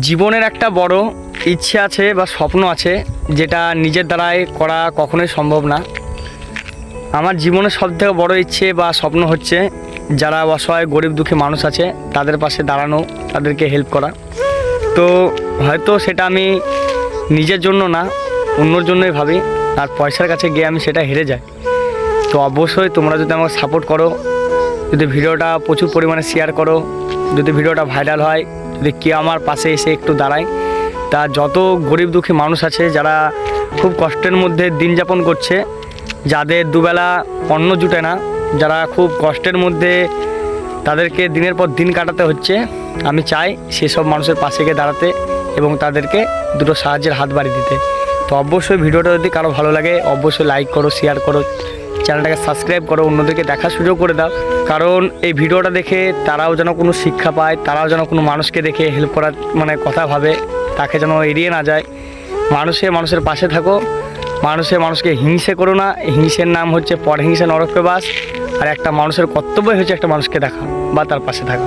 জীবনের একটা বড় ইচ্ছে আছে বা স্বপ্ন আছে, যেটা নিজের দ্বারাই করা কখনোই সম্ভব না। আমার জীবনের সবথেকে বড় ইচ্ছে বা স্বপ্ন হচ্ছে যারা অসহায় গরিব দুঃখী মানুষ আছে তাদের পাশে দাঁড়ানো, তাদেরকে হেল্প করা। তো হয়তো সেটা আমি নিজের জন্য না, অন্যর জন্যই ভাবি, আর পয়সার কাছে গিয়ে আমি সেটা হেরে যাই। তো অবশ্যই তোমরা যদি আমাকে সাপোর্ট করো, যদি ভিডিওটা প্রচুর পরিমাণে শেয়ার করো, যদি ভিডিওটা ভাইরাল হয়, যদি কেউ আমার পাশে এসে একটু দাঁড়ায়, তা যত গরিব দুঃখী মানুষ আছে যারা খুব কষ্টের মধ্যে দিন যাপন করছে, যাদের দুবেলা অন্ন জুটে না, যারা খুব কষ্টের মধ্যে তাদেরকে দিনের পর দিন কাটাতে হচ্ছে, আমি চাই সেসব মানুষের পাশে গিয়ে দাঁড়াতে এবং তাদেরকে দুটো সাহায্যের হাত বাড়িয়ে দিতে। তো অবশ্যই ভিডিওটা যদি কারো ভালো লাগে অবশ্যই লাইক করো, শেয়ার করো, চ্যানেলটাকে সাবস্ক্রাইব করো, অন্যদেরকে দেখার সুযোগ করে দাও। কারণ এই ভিডিওটা দেখে তারাও যেন কোনো শিক্ষা পায়, তারাও যেন কোনো মানুষকে দেখে হেল্প করার কথা ভাবে, তাকে যেন এড়িয়ে না যায়। মানুষের পাশে থাকো, মানুষকে হিংসে করো না। হিংসের নাম হচ্ছে পরহিংসা, নরকে বাস। আর একটা মানুষের কর্তব্য হচ্ছে একটা মানুষকে দেখা বা তার পাশে থাকা।